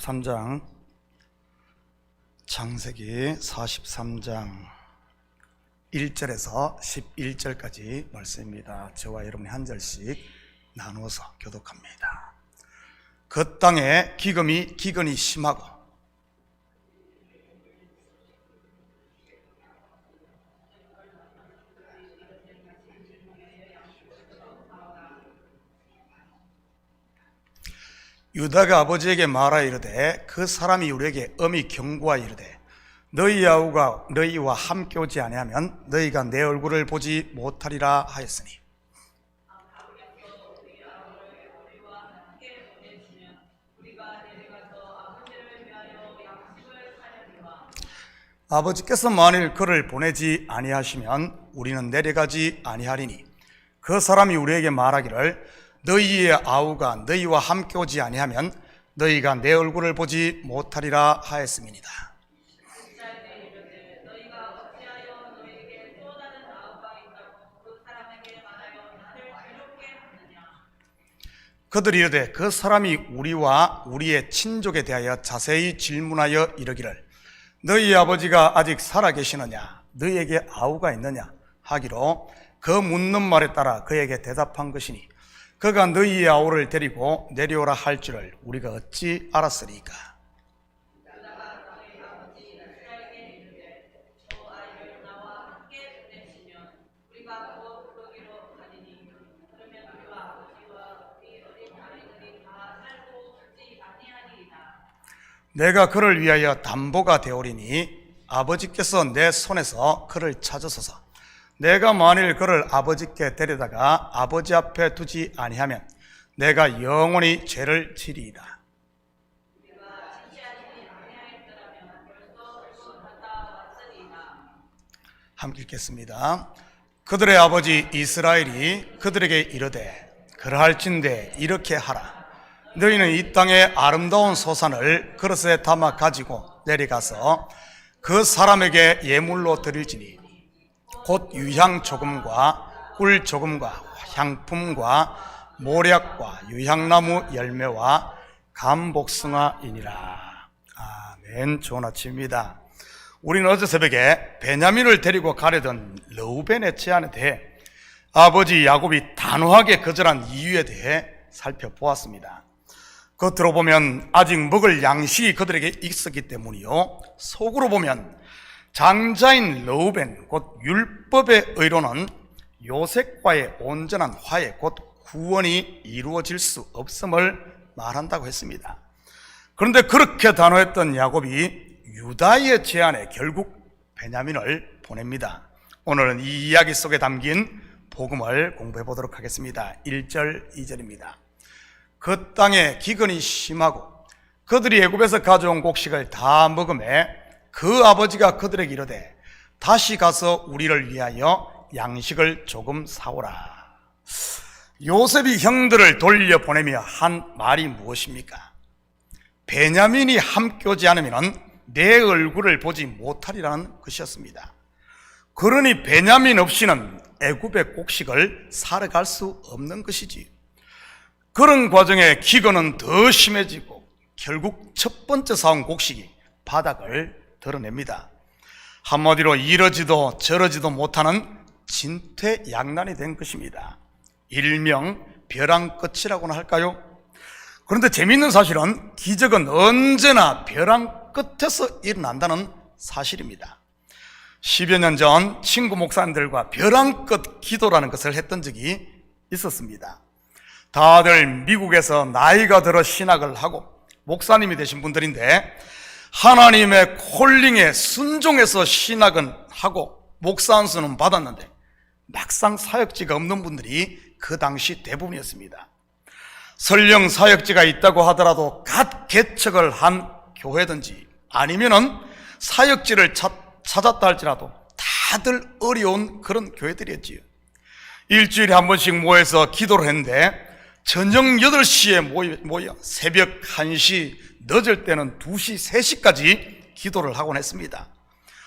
43장, 창세기 43장 1절에서 11절까지 말씀입니다. 저와 여러분이 한 절씩 나누어서 교독합니다. 그 땅에 기근이 심하고 유다가 아버지에게 말하여 이르되 그 사람이 우리에게 엄히 경고하여 이르되 너희 아우가 너희와 함께 오지 아니하면 너희가 내 얼굴을 보지 못하리라 하였으니 아버지께서 만일 그를 보내지 아니하시면 우리는 내려가지 아니하리니 그 사람이 우리에게 말하기를 너희의 아우가 너희와 함께 오지 아니하면 너희가 내 얼굴을 보지 못하리라 하였음이니라. 그들이 이르되 그 사람이 우리와 우리의 친족에 대하여 자세히 질문하여 이르기를 너희 아버지가 아직 살아계시느냐 너희에게 아우가 있느냐 하기로 그 묻는 말에 따라 그에게 대답한 것이니 그가 너희의 아우를 데리고 내려오라 할 줄을 우리가 어찌 알았으리까? 내가 그를 위하여 담보가 되오리니 아버지께서 내 손에서 그를 찾으소서. 내가 만일 그를 아버지께 데려다가 아버지 앞에 두지 아니하면 내가 영원히 죄를 지리이다. 함께 읽겠습니다. 그들의 아버지 이스라엘이 그들에게 이르되 그러할진대 이렇게 하라. 너희는 이 땅의 아름다운 소산을 그릇에 담아 가지고 내려가서 그 사람에게 예물로 드릴지니 곧 유향 조금과 꿀 조금과 향품과 모략과 유향나무 열매와 감복숭아이니라. 아멘. 좋은 아침입니다. 우리는 어제 새벽에 베냐민을 데리고 가려던 르우벤의 제안에 대해 아버지 야곱이 단호하게 거절한 이유에 대해 살펴보았습니다. 겉으로 보면 아직 먹을 양식이 그들에게 있었기 때문이요, 속으로 보면 장자인 르우벤 곧 율법의 의로는 요셉과의 온전한 화해 곧 구원이 이루어질 수 없음을 말한다고 했습니다. 그런데 그렇게 단호했던 야곱이 유다의 제안에 결국 베냐민을 보냅니다. 오늘은 이 이야기 속에 담긴 복음을 공부해 보도록 하겠습니다. 1절 2절입니다. 그 땅에 기근이 심하고 그들이 애굽에서 가져온 곡식을 다 먹음에 그 아버지가 그들에게 이르되 다시 가서 우리를 위하여 양식을 조금 사오라. 요셉이 형들을 돌려보내며 한 말이 무엇입니까? 베냐민이 함께 오지 않으면 내 얼굴을 보지 못하리라는 것이었습니다. 그러니 베냐민 없이는 애굽의 곡식을 사러 갈 수 없는 것이지. 그런 과정에 기근은 더 심해지고 결국 첫 번째 사온 곡식이 바닥을 드러냅니다. 한마디로 이러지도 저러지도 못하는 진퇴양난이 된 것입니다. 일명 벼랑 끝이라고나 할까요? 그런데 재미있는 사실은 기적은 언제나 벼랑 끝에서 일어난다는 사실입니다. 10여 년 전 친구 목사님들과 벼랑 끝 기도라는 것을 했던 적이 있었습니다. 다들 미국에서 나이가 들어 신학을 하고 목사님이 되신 분들인데 하나님의 콜링에 순종해서 신학은 하고 목사 안수는 받았는데 막상 사역지가 없는 분들이 그 당시 대부분이었습니다. 설령 사역지가 있다고 하더라도 갓 개척을 한 교회든지 아니면은 사역지를 찾았다 할지라도 다들 어려운 그런 교회들이었지요. 일주일에 한 번씩 모여서 기도를 했는데 저녁 8시에 모여 새벽 1시, 늦을 때는 2시, 3시까지 기도를 하곤 했습니다.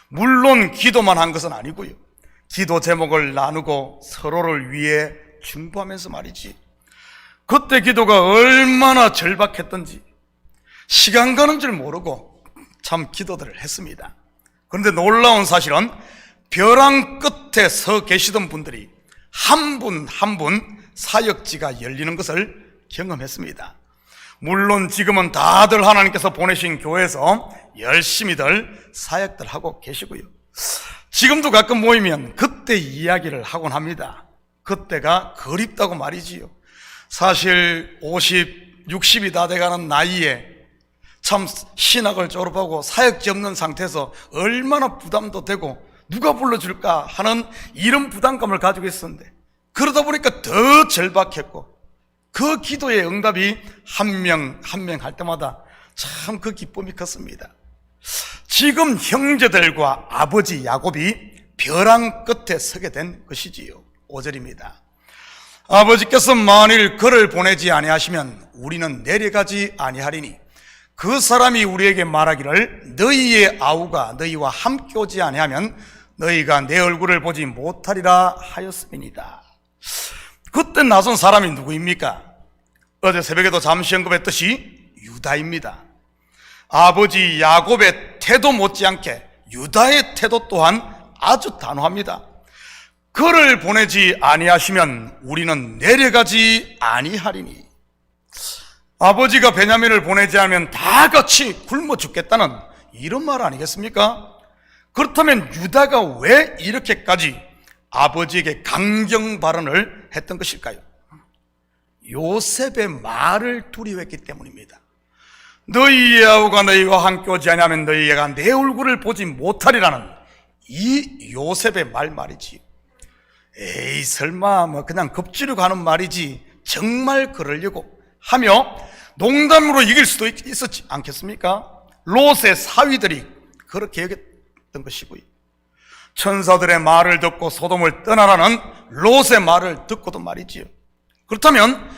물론 기도만 한 것은 아니고요, 기도 제목을 나누고 서로를 위해 중보하면서 말이지, 그때 기도가 얼마나 절박했던지 시간 가는 줄 모르고 참 기도들을 했습니다. 그런데 놀라운 사실은 벼랑 끝에 서 계시던 분들이 한 분 한 분 사역지가 열리는 것을 경험했습니다. 물론 지금은 다들 하나님께서 보내신 교회에서 열심히들 사역들 하고 계시고요. 지금도 가끔 모이면 그때 이야기를 하곤 합니다. 그때가 그립다고 말이지요. 사실 50, 60이 다 돼가는 나이에 참 신학을 졸업하고 사역지 없는 상태에서 얼마나 부담도 되고 누가 불러줄까 하는 이런 부담감을 가지고 있었는데, 그러다 보니까 더 절박했고 그 기도의 응답이 한 명 한 명 할 때마다 참 그 기쁨이 컸습니다. 지금 형제들과 아버지 야곱이 벼랑 끝에 서게 된 것이지요. 5절입니다. 아버지께서 만일 그를 보내지 아니하시면 우리는 내려가지 아니하리니 그 사람이 우리에게 말하기를 너희의 아우가 너희와 함께 오지 아니하면 너희가 내 얼굴을 보지 못하리라 하였음이니이다. 그때 나선 사람이 누구입니까? 어제 새벽에도 잠시 언급했듯이 유다입니다. 아버지 야곱의 태도 못지않게 유다의 태도 또한 아주 단호합니다. 그를 보내지 아니하시면 우리는 내려가지 아니하리니. 아버지가 베냐민을 보내지 않으면 다 같이 굶어 죽겠다는 이런 말 아니겠습니까? 그렇다면 유다가 왜 이렇게까지 아버지에게 강경 발언을 했던 것일까요? 요셉의 말을 두려워했기 때문입니다. 너희의 아우가 너희와 함께 오지 아니하면 너희가 내 얼굴을 보지 못하리라는 이 요셉의 말이지. 에이 설마 뭐 그냥 겁주려고 하는 말이지 정말 그러려고 하며 농담으로 이길 수도 있었지 않겠습니까? 롯의 사위들이 그렇게 여겼던 것이고요. 천사들의 말을 듣고 소돔을 떠나라는 롯의 말을 듣고도 말이지요. 그렇다면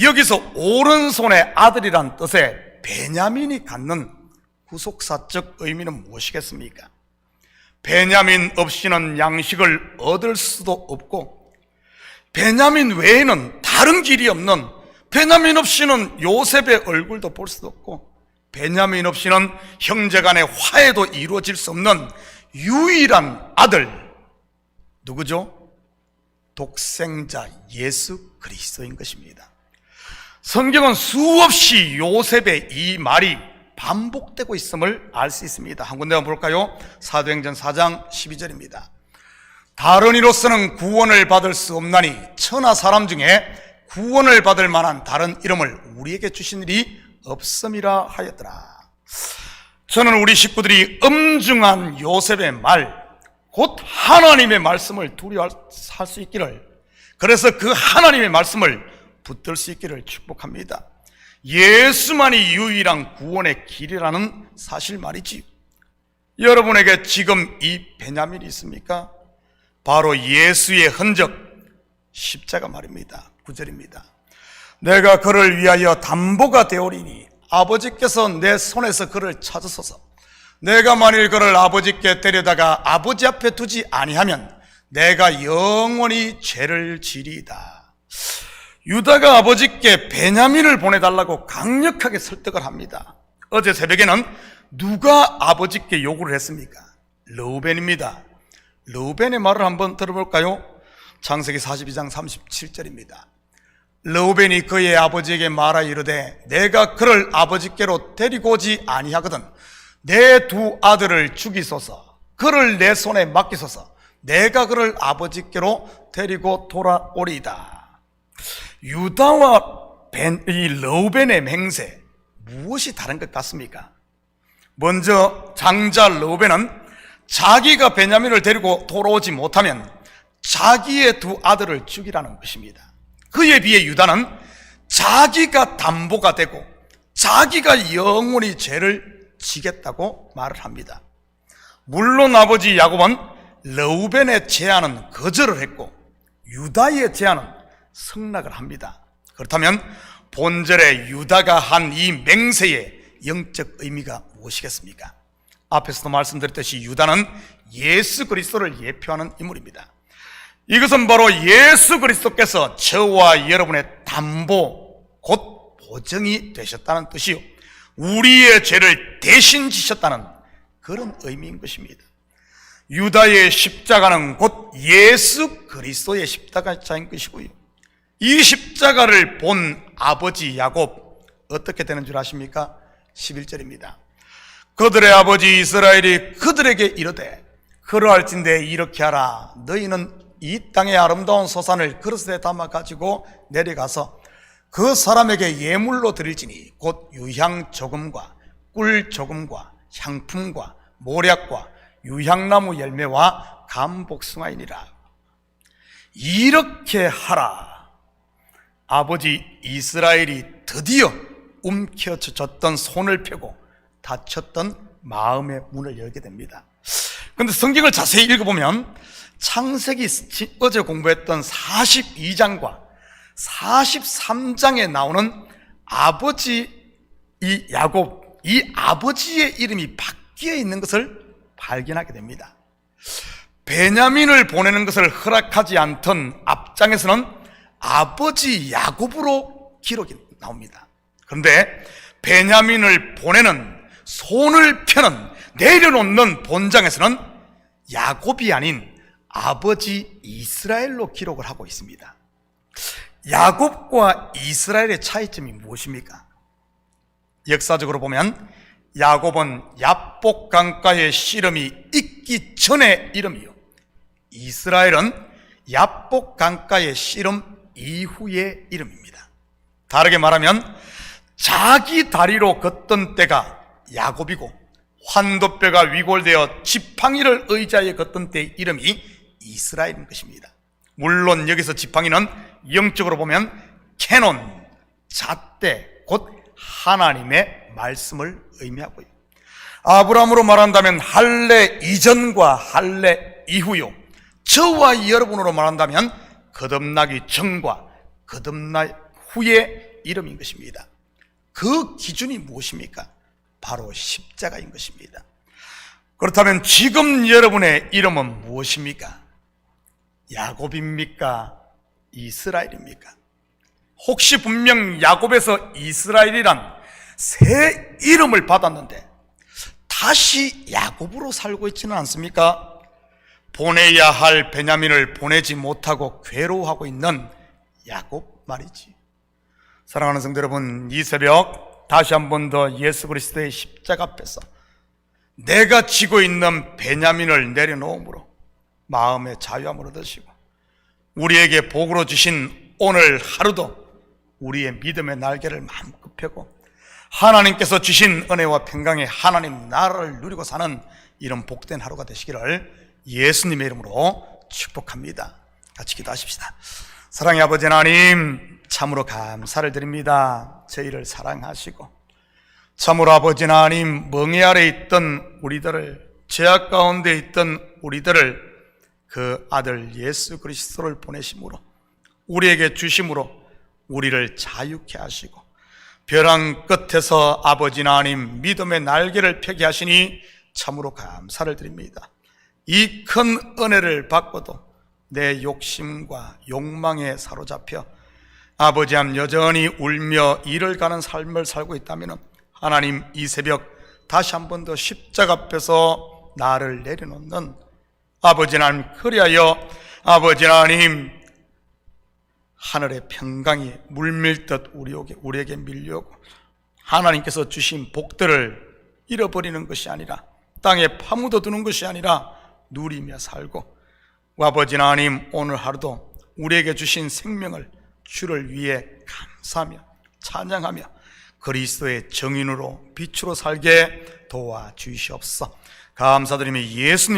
여기서 오른손의 아들이란 뜻의 베냐민이 갖는 후속사적 의미는 무엇이겠습니까? 베냐민 없이는 양식을 얻을 수도 없고, 베냐민 외에는 다른 길이 없는, 베냐민 없이는 요셉의 얼굴도 볼 수도 없고, 베냐민 없이는 형제간의 화해도 이루어질 수 없는 유일한 아들, 누구죠? 독생자 예수 그리스도인 것입니다. 성경은 수없이 요셉의 이 말이 반복되고 있음을 알 수 있습니다. 한 군데 한번 볼까요? 사도행전 4장 12절입니다. 다른 이로서는 구원을 받을 수 없나니 천하 사람 중에 구원을 받을 만한 다른 이름을 우리에게 주신 일이 없음이라 하였더라. 저는 우리 식구들이 엄중한 요셉의 말, 곧 하나님의 말씀을 두려워할 수 있기를, 그래서 그 하나님의 말씀을 붙들 수 있기를 축복합니다. 예수만이 유일한 구원의 길이라는 사실 말이지. 여러분에게 지금 이 베냐민이 있습니까? 바로 예수의 흔적, 십자가 말입니다. 9절입니다. 내가 그를 위하여 담보가 되오리니 아버지께서 내 손에서 그를 찾으소서. 내가 만일 그를 아버지께 데려다가 아버지 앞에 두지 아니하면 내가 영원히 죄를 지리이다. 유다가 아버지께 베냐민을 보내달라고 강력하게 설득을 합니다. 어제 새벽에는 누가 아버지께 요구를 했습니까? 르우벤입니다. 르우벤의 말을 한번 들어볼까요? 창세기 42장 37절입니다. 르우벤이 그의 아버지에게 말하 이르되 내가 그를 아버지께로 데리고 오지 아니하거든 내 두 아들을 죽이소서. 그를 내 손에 맡기소서. 내가 그를 아버지께로 데리고 돌아오리이다. 유다와 이 르우벤의 맹세, 무엇이 다른 것 같습니까? 먼저 장자 르우벤은 자기가 베냐민을 데리고 돌아오지 못하면 자기의 두 아들을 죽이라는 것입니다. 그에 비해 유다는 자기가 담보가 되고 자기가 영원히 죄를 지겠다고 말을 합니다. 물론 아버지 야곱은 르우벤의 제안은 거절을 했고 유다의 제안은 승낙을 합니다. 그렇다면 본절에 유다가 한 이 맹세의 영적 의미가 무엇이겠습니까? 앞에서도 말씀드렸듯이 유다는 예수 그리스도를 예표하는 인물입니다. 이것은 바로 예수 그리스도께서 저와 여러분의 담보, 곧 보증이 되셨다는 뜻이요, 우리의 죄를 대신 지셨다는 그런 의미인 것입니다. 유다의 십자가는 곧 예수 그리스도의 십자가인 것이고요. 이 십자가를 본 아버지 야곱 어떻게 되는 줄 아십니까? 11절입니다. 그들의 아버지 이스라엘이 그들에게 이르되 그러할진대 이렇게 하라. 너희는 이 땅의 아름다운 소산을 그릇에 담아 가지고 내려가서 그 사람에게 예물로 드릴지니 곧 유향 조금과 꿀 조금과 향품과 모략과 유향나무 열매와 감복숭아이니라. 이렇게 하라. 아버지 이스라엘이 드디어 움켜쥐었던 손을 펴고 닫혔던 마음의 문을 열게 됩니다. 그런데 성경을 자세히 읽어보면 창세기 어제 공부했던 42장과 43장에 나오는 아버지 이 야곱, 이 아버지의 이름이 바뀌어 있는 것을 발견하게 됩니다. 베냐민을 보내는 것을 허락하지 않던 앞장에서는 아버지 야곱으로 기록이 나옵니다. 그런데 베냐민을 보내는 손을 펴는 내려놓는 본장에서는 야곱이 아닌 아버지 이스라엘로 기록을 하고 있습니다. 야곱과 이스라엘의 차이점이 무엇입니까? 역사적으로 보면 야곱은 야복 강가의 씨름이 있기 전의 이름이요, 이스라엘은 야복 강가의 씨름 이후의 이름입니다. 다르게 말하면 자기 다리로 걷던 때가 야곱이고 환도뼈가 위골되어 지팡이를 의자에 걷던 때의 이름이 이스라엘인 것입니다. 물론 여기서 지팡이는 영적으로 보면 캐논, 잣대, 곧 하나님의 말씀을 의미하고요. 아브라함으로 말한다면 할례 이전과 할례 이후요, 저와 여러분으로 말한다면 거듭나기 전과 거듭나 후의 이름인 것입니다. 그 기준이 무엇입니까? 바로 십자가인 것입니다. 그렇다면 지금 여러분의 이름은 무엇입니까? 야곱입니까? 이스라엘입니까? 혹시 분명 야곱에서 이스라엘이란 새 이름을 받았는데 다시 야곱으로 살고 있지는 않습니까? 보내야 할 베냐민을 보내지 못하고 괴로워하고 있는 야곱 말이지. 사랑하는 성도 여러분, 이 새벽 다시 한 번 더 예수 그리스도의 십자가 앞에서 내가 지고 있는 베냐민을 내려놓음으로 마음의 자유함을 얻으시고 우리에게 복으로 주신 오늘 하루도 우리의 믿음의 날개를 마음껏 펴고 하나님께서 주신 은혜와 평강의 하나님 나라를 누리고 사는 이런 복된 하루가 되시기를 예수님의 이름으로 축복합니다. 같이 기도하십시다. 사랑의 아버지 하나님, 참으로 감사를 드립니다. 저희를 사랑하시고 참으로 아버지 하나님, 멍에 아래 있던 우리들을, 죄악 가운데 있던 우리들을 그 아들 예수 그리스도를 보내심으로 우리에게 주심으로 우리를 자유케 하시고 벼랑 끝에서 아버지 하나님 믿음의 날개를 펴게 하시니 참으로 감사를 드립니다. 이 큰 은혜를 받고도 내 욕심과 욕망에 사로잡혀 아버지 함 여전히 울며 일을 가는 삶을 살고 있다면 하나님, 이 새벽 다시 한 번 더 십자가 앞에서 나를 내려놓는 아버지 하나님, 그리하여 아버지 하나님 하늘의 평강이 물밀듯 우리에게 밀려오고 하나님께서 주신 복들을 잃어버리는 것이 아니라 땅에 파묻어두는 것이 아니라 누리며 살고, 아버지 하나님 오늘 하루도 우리에게 주신 생명을 주를 위해 감사하며 찬양하며 그리스도의 정인으로 빛으로 살게 도와주시옵소서. 감사드리며 예수님